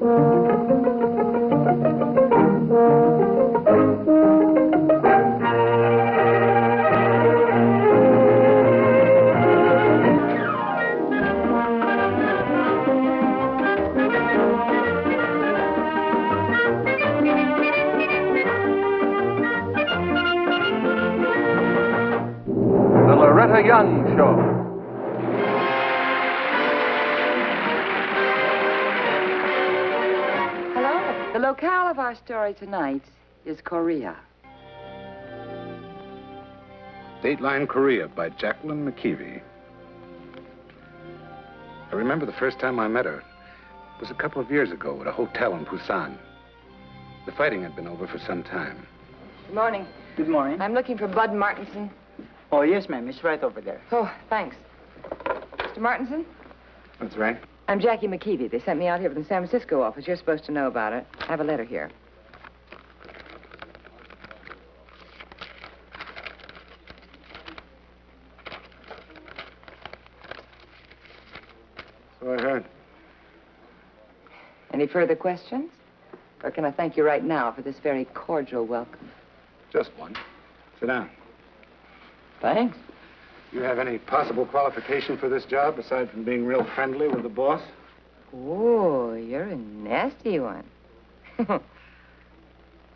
The Loretta Young Show. Hello. The locale of our story tonight is Korea. Dateline Korea by Jacqueline McKeevey. I remember the first time I met her. It was a couple of years ago at a hotel in Busan. The fighting had been over for some time. Good morning. Good morning. I'm looking for Bud Martinson. Oh, yes, ma'am. It's right over there. Oh, thanks. Mr. Martinson? That's right. I'm Jackie McKeevey. They sent me out here from the San Francisco office. You're supposed to know about it. I have a letter here. So I heard. Any further questions? Or can I thank you right now for this very cordial welcome? Just one. Sit down. Thanks. You have any possible qualification for this job aside from being real friendly with the boss? Oh, you're a nasty one.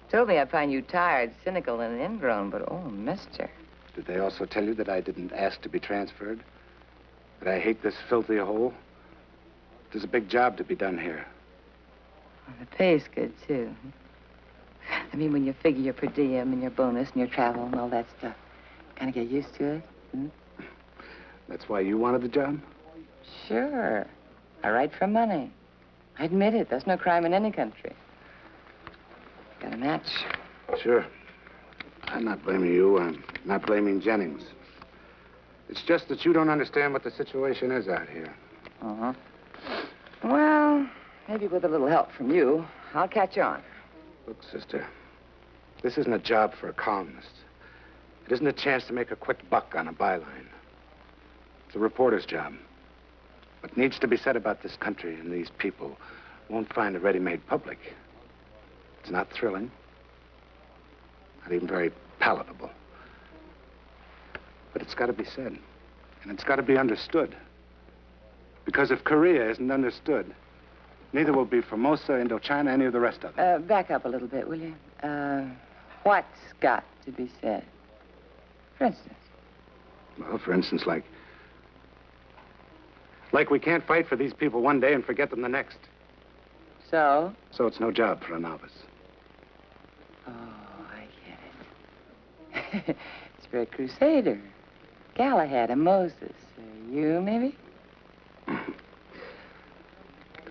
Told me I'd find you tired, cynical, and ingrown, but oh, mister. Did they also tell you that I didn't ask to be transferred? That I hate this filthy hole? There's a big job to be done here. Well, the pay's good, too. I mean, when you figure your per diem and your bonus and your travel and all that stuff, kind of get used to it. Hmm? That's why you wanted the job? Sure. I write for money. I admit it. There's no crime in any country. Got a match? Sure. I'm not blaming you. I'm not blaming Jennings. It's just that you don't understand what the situation is out here. Uh-huh. Well, maybe with a little help from you, I'll catch on. Look, sister, this isn't a job for a columnist. It isn't a chance to make a quick buck on a byline. It's a reporter's job. What needs to be said about this country and these people won't find a ready-made public. It's not thrilling, not even very palatable. But it's got to be said, and it's got to be understood. Because if Korea isn't understood, neither will be Formosa, Indochina, any of the rest of them. Back up a little bit, will you? What's got to be said? For instance? Well, for instance, like we can't fight for these people one day and forget them the next. So? So it's no job for a novice. Oh, I get it. It's for a crusader. Galahad, a Moses. You, maybe? Come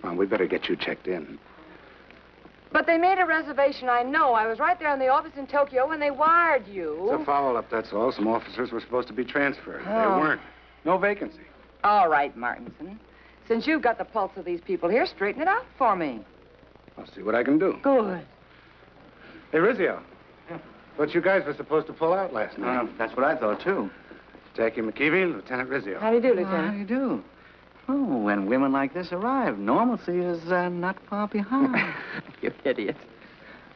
on, we better get you checked in. But they made a reservation, I know. I was right there in the office in Tokyo when they wired you. It's a follow-up, that's all. Some officers were supposed to be transferred. Oh. They weren't. No vacancy. All right, Martinson. Since you've got the pulse of these people here, straighten it out for me. I'll see what I can do. Good. Hey, Rizzio. Thought you guys were supposed to pull out last night. That's what I thought, too. Jackie McKeevey, Lieutenant Rizzio. How do you do, Lieutenant? How do you do? Oh, when women like this arrive, normalcy is not far behind. You idiot.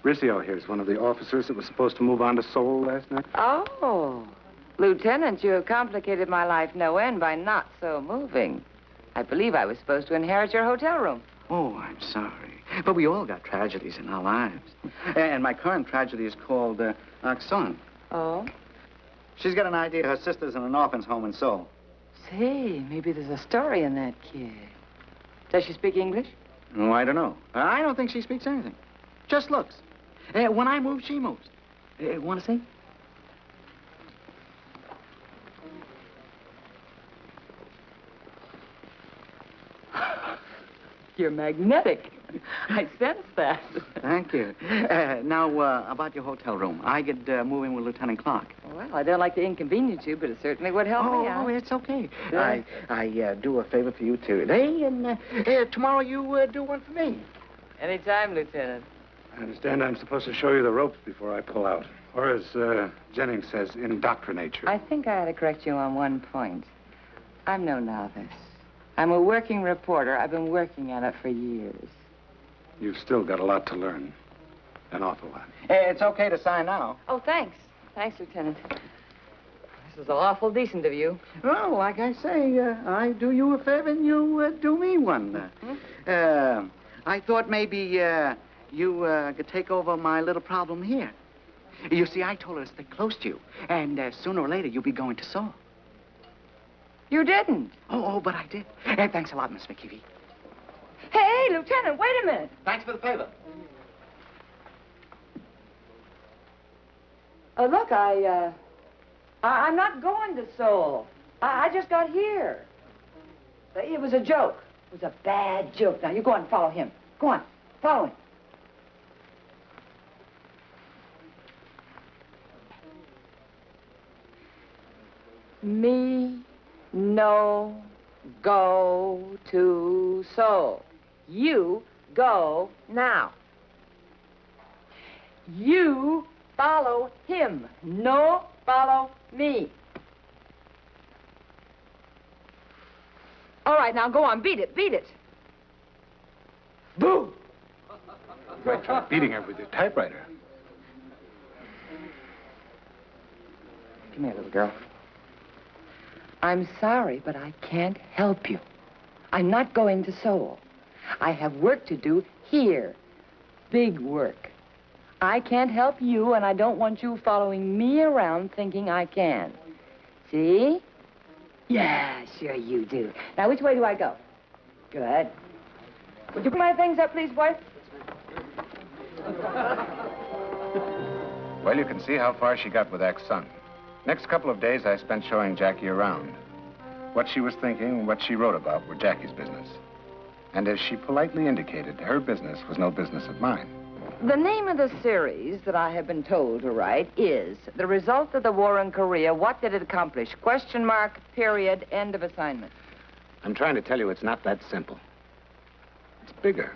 Rizzio here's one of the officers that was supposed to move on to Seoul last night. Oh. Lieutenant, you have complicated my life no end by not so moving. I believe I was supposed to inherit your hotel room. Oh, I'm sorry. But we all got tragedies in our lives. And my current tragedy is called Akson. Oh? She's got an idea her sister's in an orphan's home in Seoul. Say, maybe there's a story in that kid. Does she speak English? Oh, I don't know. I don't think she speaks anything. Just looks. When I move, she moves. Want to see? You're magnetic. I sense that. Thank you. Now, about your hotel room. I get moving with Lieutenant Clark. Well, I don't like to inconvenience you, but it certainly would help me out. Oh, it's okay. Good. I do a favor for you today, and tomorrow you do one for me. Anytime, Lieutenant. I understand I'm supposed to show you the ropes before I pull out. Or as Jennings says, indoctrinate you. I think I ought to correct you on one point. I'm no novice. I'm a working reporter. I've been working at it for years. You've still got a lot to learn. An awful lot. It's okay to sign now. Oh, thanks. Thanks, Lieutenant. This is awful decent of you. Well, like I say, I do you a favor and you do me one. I thought maybe you could take over my little problem here. You see, I told her to stick close to you, and sooner or later you'll be going to Seoul. You didn't. Oh, but I did. Thanks a lot, Miss McKeevey. Hey, Lieutenant, wait a minute. Thanks for the favor. Look, I'm not going to Seoul. I just got here. It was a joke. It was a bad joke. Now, you go on and follow him. Go on, follow him. Me no go to Seoul. You go now. You follow him. No follow me. All right, now go on. Beat it. Beat it. Boo! You might try beating her with your typewriter. Come here, little girl. I'm sorry, but I can't help you. I'm not going to Seoul. I have work to do here. Big work. I can't help you, and I don't want you following me around thinking I can. See? Yeah, sure you do. Now, which way do I go? Good. Would you put my things up, please, boy? Well, you can see how far she got with ex-son. Next couple of days, I spent showing Jackie around. What she was thinking, what she wrote about were Jackie's business. And as she politely indicated, her business was no business of mine. The name of the series that I have been told to write is The Result of the War in Korea. What did it accomplish? Question mark, period, end of assignment. I'm trying to tell you it's not that simple. It's bigger,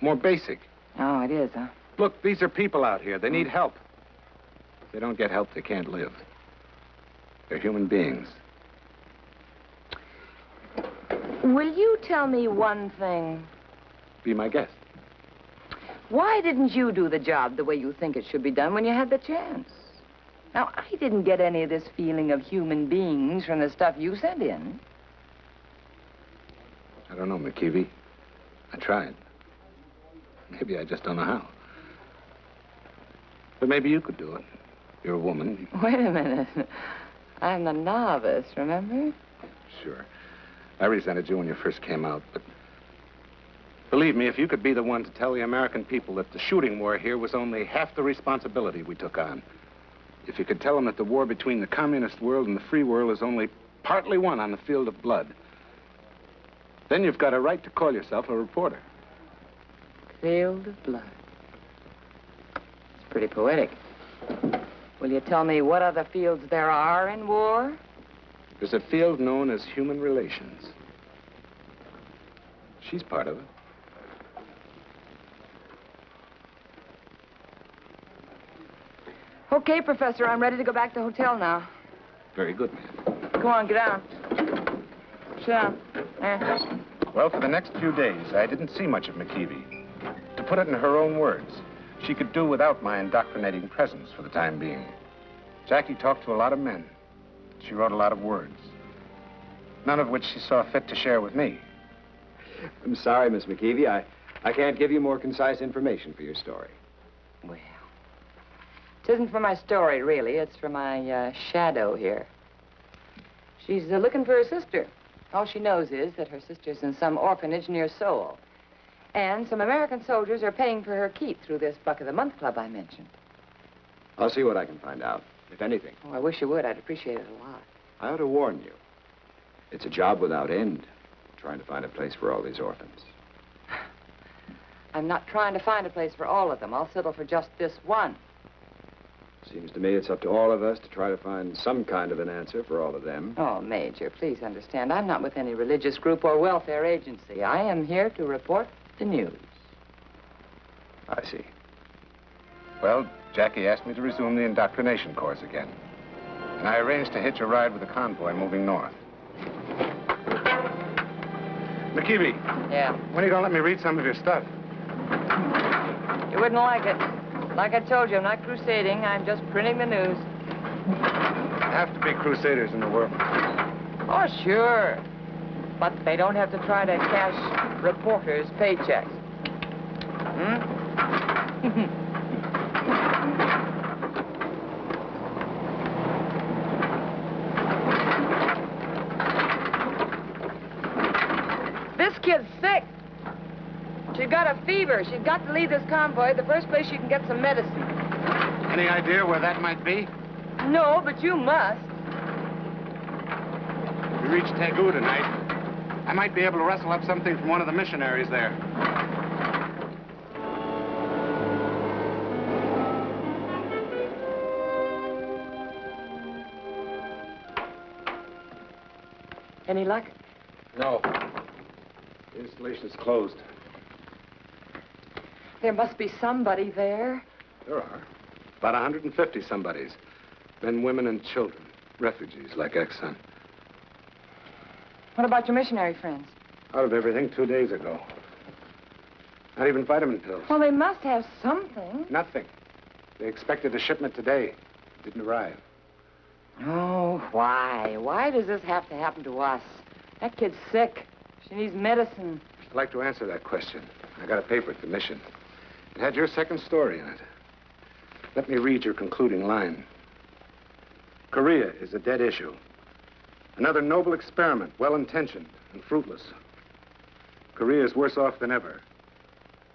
more basic. Oh, it is, huh? Look, these are people out here. They need help. If they don't get help, they can't live. They're human beings. Will you tell me one thing? Be my guest. Why didn't you do the job the way you think it should be done when you had the chance? Now, I didn't get any of this feeling of human beings from the stuff you sent in. I don't know, McKeevey. I tried. Maybe I just don't know how. But maybe you could do it. You're a woman. Wait a minute. I'm the novice, remember? Sure. I resented you when you first came out, but believe me, if you could be the one to tell the American people that the shooting war here was only half the responsibility we took on, if you could tell them that the war between the communist world and the free world is only partly won on the field of blood, then you've got a right to call yourself a reporter. Field of blood. It's pretty poetic. Will you tell me what other fields there are in war? There's a field known as human relations. She's part of it. Okay, Professor, I'm ready to go back to the hotel now. Very good, ma'am. Go on, get down. Sit down. There. Well, for the next few days, I didn't see much of McKeevey. To put it in her own words, she could do without my indoctrinating presence for the time being. Jackie talked to a lot of men. She wrote a lot of words, none of which she saw fit to share with me. I'm sorry, Miss McKeevey. I can't give you more concise information for your story. Well, it isn't for my story, really. It's for my shadow here. She's looking for her sister. All she knows is that her sister's in some orphanage near Seoul. And some American soldiers are paying for her keep through this Buck of the Month club I mentioned. I'll see what I can find out, if anything. Oh, I wish you would. I'd appreciate it a lot. I ought to warn you. It's a job without end, trying to find a place for all these orphans. I'm not trying to find a place for all of them. I'll settle for just this one. Seems to me it's up to all of us to try to find some kind of an answer for all of them. Oh, Major, please understand. I'm not with any religious group or welfare agency. I am here to report the news. I see. Well, Jackie asked me to resume the indoctrination course again. And I arranged to hitch a ride with a convoy moving north. McKeevey. Yeah? When are you going to let me read some of your stuff? You wouldn't like it. Like I told you, I'm not crusading. I'm just printing the news. There have to be crusaders in the world. Oh, sure. But they don't have to try to cash reporters' paychecks. Hmm? This kid's sick. She's got a fever. She's got to leave this convoy. The first place she can get some medicine. Any idea where that might be? No, but you must. If we reach Tegu tonight, I might be able to rustle up something from one of the missionaries there. Any luck? No. The installation's closed. There must be somebody there. There are. About 150 somebodies. Men, women, and children. Refugees like Exxon. What about your missionary friends? Out of everything 2 days ago. Not even vitamin pills. Well, they must have something. Nothing. They expected a shipment today. It didn't arrive. Oh, why? Why does this have to happen to us? That kid's sick. She needs medicine. I'd like to answer that question. I got a paper at the mission. It had your second story in it. Let me read your concluding line. Korea is a dead issue. Another noble experiment, well-intentioned and fruitless. Korea is worse off than ever.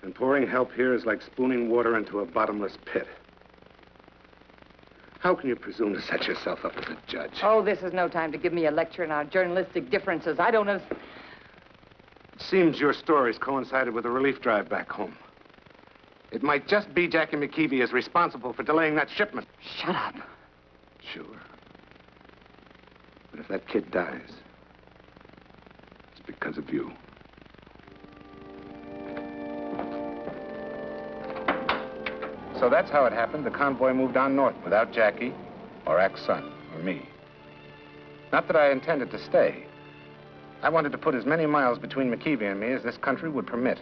And pouring help here is like spooning water into a bottomless pit. How can you presume to set yourself up as a judge? Oh, this is no time to give me a lecture on our journalistic differences. I don't know. It seems your stories coincided with a relief drive back home. It might just be Jacqueline McKeevey is responsible for delaying that shipment. Shut up. Sure. But if that kid dies, it's because of you. So that's how it happened. The convoy moved on north without Jackie or Aksun or me. Not that I intended to stay. I wanted to put as many miles between McKeevey and me as this country would permit.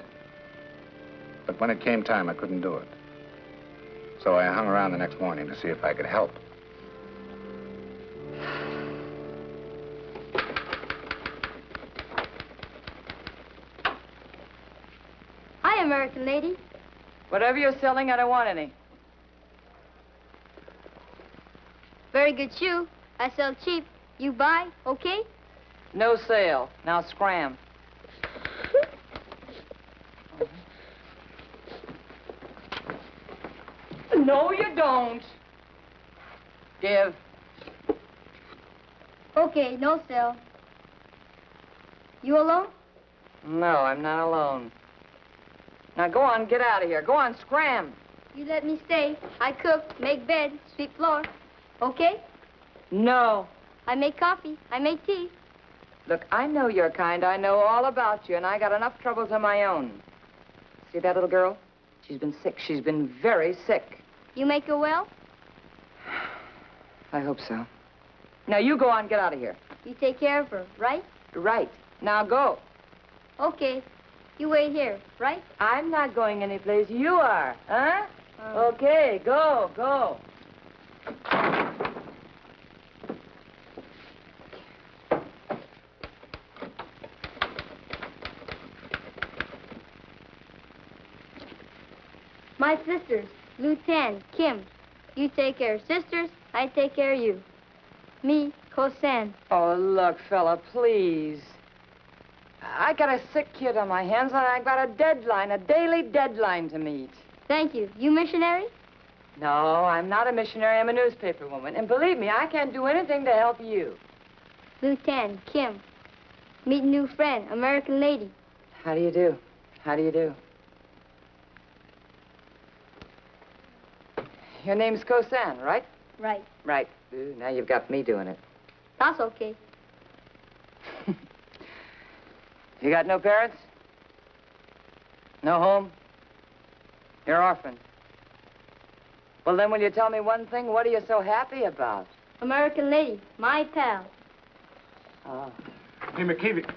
But when it came time, I couldn't do it. So I hung around the next morning to see if I could help. Hi, American lady. Whatever you're selling, I don't want any. Very good shoe. I sell cheap. You buy, okay? No sale. Now scram. No, you don't. Give. Okay, no sale. You alone? No, I'm not alone. Now go on, get out of here. Go on, scram. You let me stay. I cook, make bed, sweep floor. Okay? No. I make coffee. I make tea. Look, I know your kind. I know all about you, and I got enough troubles of my own. See that little girl? She's been sick. She's been very sick. You make her well? I hope so. Now you go on, get out of here. You take care of her, right? Right. Now go. Okay. You wait here, right? I'm not going anyplace. You are, huh? Okay, go, go. My sisters, Lieutenant, Kim. You take care of sisters, I take care of you. Me, Kosan. Oh, look, fella, please. I got a sick kid on my hands, and I got a deadline, a daily deadline to meet. Thank you. You missionary? No, I'm not a missionary. I'm a newspaper woman. And believe me, I can't do anything to help you. Lieutenant, Kim. Meet new friend, American lady. How do you do? How do you do? Your name's Kosan, right? Right. Right. Ooh, now you've got me doing it. That's okay. You got no parents? No home? You're orphaned. Well, then will you tell me one thing? What are you so happy about? American lady, my pal. Oh. Hey, McKeevey.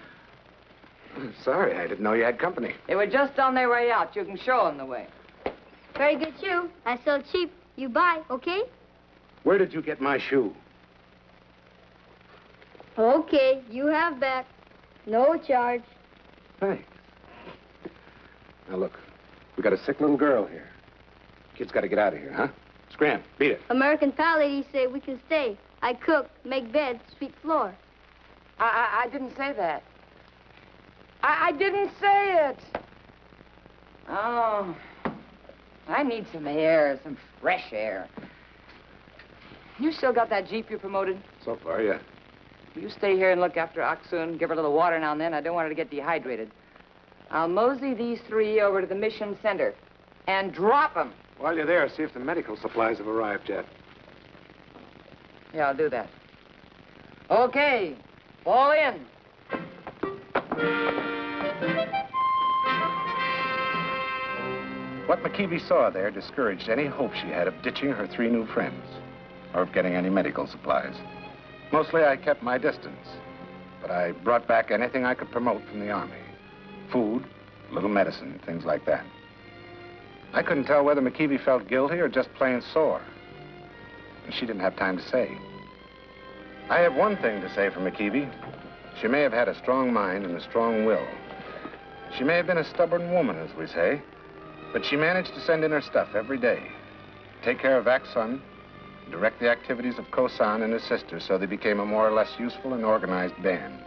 Sorry, I didn't know you had company. They were just on their way out. You can show them the way. Very good shoe. I sell cheap. You buy, okay? Where did you get my shoe? Okay, you have back. No charge. Thanks. Now, look, we got a sick little girl here. Kid's got to get out of here, huh? Scram, beat it. American pal ladies say we can stay. I cook, make beds, sweep floor. I didn't say that. I didn't say it. Oh, I need some air, some fresh air. You still got that Jeep you promoted? So far, yeah. You stay here and look after Aksun. Give her a little water now and then. I don't want her to get dehydrated. I'll mosey these 3 over to the mission center and drop them. While you're there, see if the medical supplies have arrived yet. Yeah, I'll do that. Okay, fall in. What McKeevey saw there discouraged any hope she had of ditching her 3 new friends or of getting any medical supplies. Mostly I kept my distance, but I brought back anything I could promote from the Army. Food, a little medicine, things like that. I couldn't tell whether McKeevey felt guilty or just plain sore. And she didn't have time to say. I have one thing to say for McKeevey. She may have had a strong mind and a strong will. She may have been a stubborn woman, as we say, but she managed to send in her stuff every day, take care of Aksun, direct the activities of Kosan and his sister so they became a more or less useful and organized band.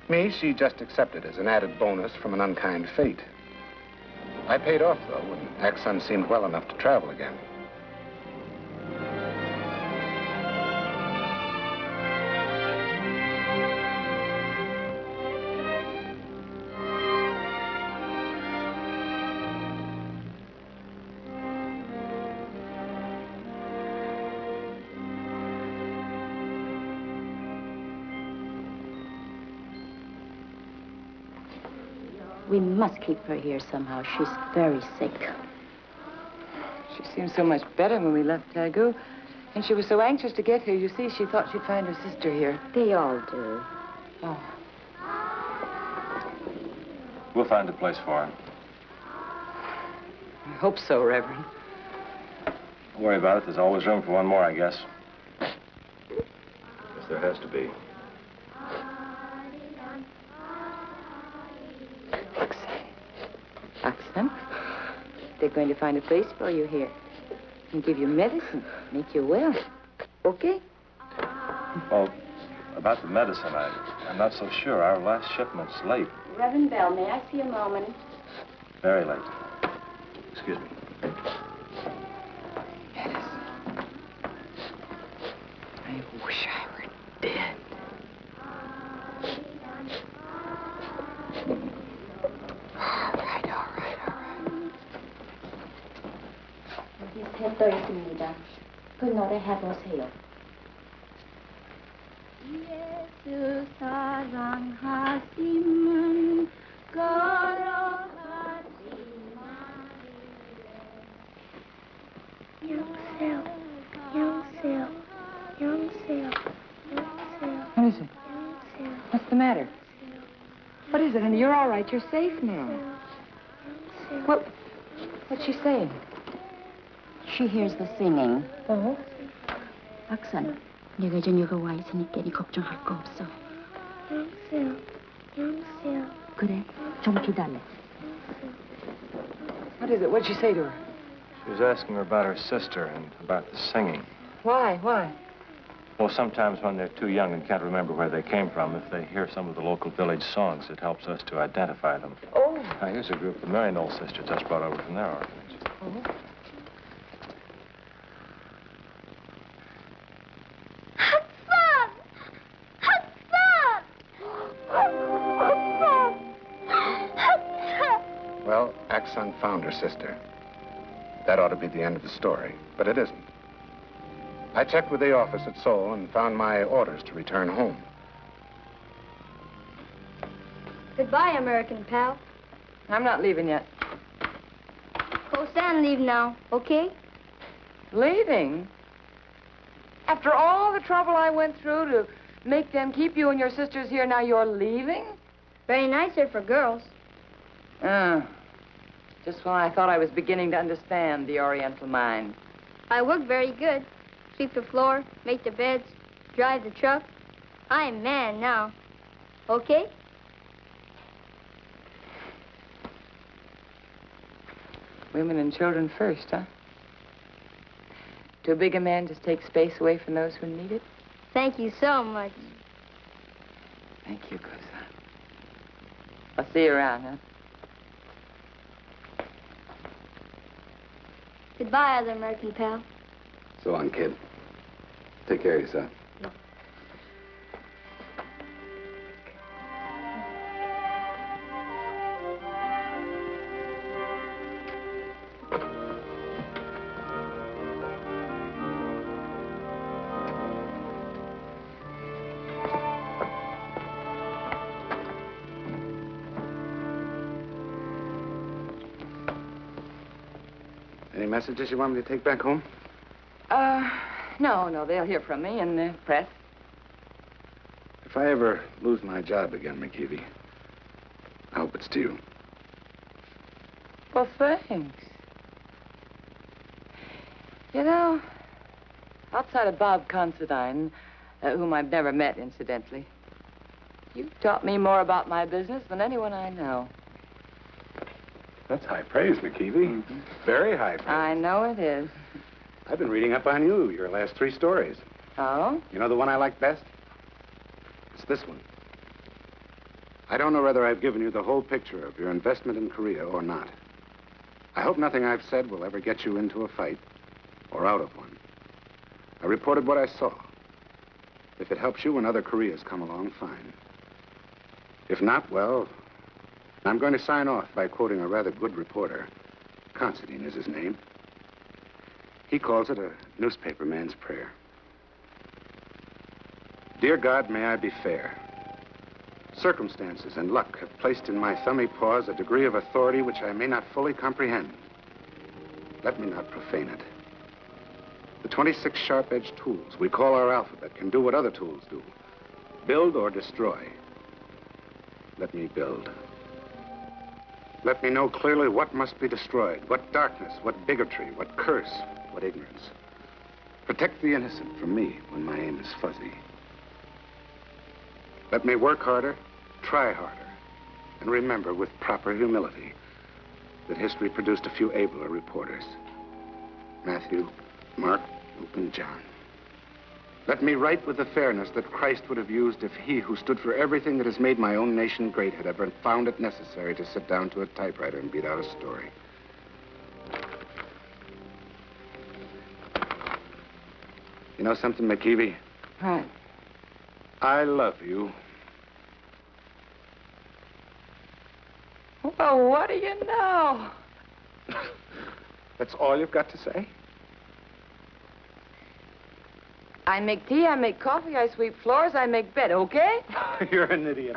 Me, she just accepted as an added bonus from an unkind fate. I paid off, though, when Aksun seemed well enough to travel again. We must keep her here somehow. She's very sick. She seemed so much better when we left Tagu. And she was so anxious to get here. You see, she thought she'd find her sister here. They all do. Oh. We'll find a place for her. I hope so, Reverend. Don't worry about it. There's always room for one more, I guess. Guess there has to be. Aksun, they're going to find a place for you here and give you medicine, make you well. Okay? Well, about the medicine, I'm not so sure. Our last shipment's late. Reverend Bell, may I see a moment? Very late. Excuse me. Yes. I wish I were dead. 탭도 있습니다. 그 노래 해보세요. 예수 사랑하심은 걸어가지만 영세요, 영세요, 영세요, 영세요. What is it? What's the matter? What is it, honey? You're all right. You're safe now. What's she saying? She hears the singing. Oh? 악산, 내가 저녁에 와 있으니까 니 걱정할 거 없어. 영세요, 영세요. 그래, 좀 기다려. What is it? What'd she say to her? She was asking her about her sister and about the singing. Why? Why? Well, sometimes when they're too young and can't remember where they came from, if they hear some of the local village songs, it helps us to identify them. Oh. Now, here's a group the Maryknoll sisters just brought over from their orphanage. Oh. Well, Aksun found her sister. That ought to be the end of the story, but it isn't. I checked with the office at Seoul and found my orders to return home. Goodbye, American pal. I'm not leaving yet. Kosan, leave now, okay? Leaving? After all the trouble I went through to make them keep you and your sisters here, now you're leaving? Very nice here for girls. Just when I thought I was beginning to understand the Oriental mind. I work very good. Sweep the floor, make the beds, drive the truck. I'm man now. Okay? Women and children first, huh? Too big a man just takes space away from those who need it? Thank you so much. Thank you, Cousin. I'll see you around, huh? Goodbye, other American pal. So long, kid. Take care of yourself. Any messages you want me to take back home? No, they'll hear from me in the press. If I ever lose my job again, McKeevey, I hope it's to you. Well, thanks. You know, outside of Bob Considine, whom I've never met, incidentally, you've taught me more about my business than anyone I know. That's high praise, McKeevey. Mm-hmm. Very high praise. I know it is. I've been reading up on you, your last 3 stories. Oh? You know the one I like best? It's this one. I don't know whether I've given you the whole picture of your investment in Korea or not. I hope nothing I've said will ever get you into a fight or out of one. I reported what I saw. If it helps you when other Koreas come along, fine. If not, well, I'm going to sign off by quoting a rather good reporter. Considine is his name. He calls it a newspaperman's prayer. Dear God, may I be fair. Circumstances and luck have placed in my thummy paws a degree of authority which I may not fully comprehend. Let me not profane it. The 26 sharp-edged tools we call our alphabet can do what other tools do. Build or destroy. Let me build. Let me know clearly what must be destroyed, what darkness, what bigotry, what curse, what ignorance. Protect the innocent from me when my aim is fuzzy. Let me work harder, try harder, and remember with proper humility that history produced a few abler reporters. Matthew, Mark, Luke, and John. Let me write with the fairness that Christ would have used if he who stood for everything that has made my own nation great had ever found it necessary to sit down to a typewriter and beat out a story. You know something, McKeevey? What? I love you. Well, what do you know? That's all you've got to say? I make tea, I make coffee, I sweep floors, I make bed, okay? You're an idiot.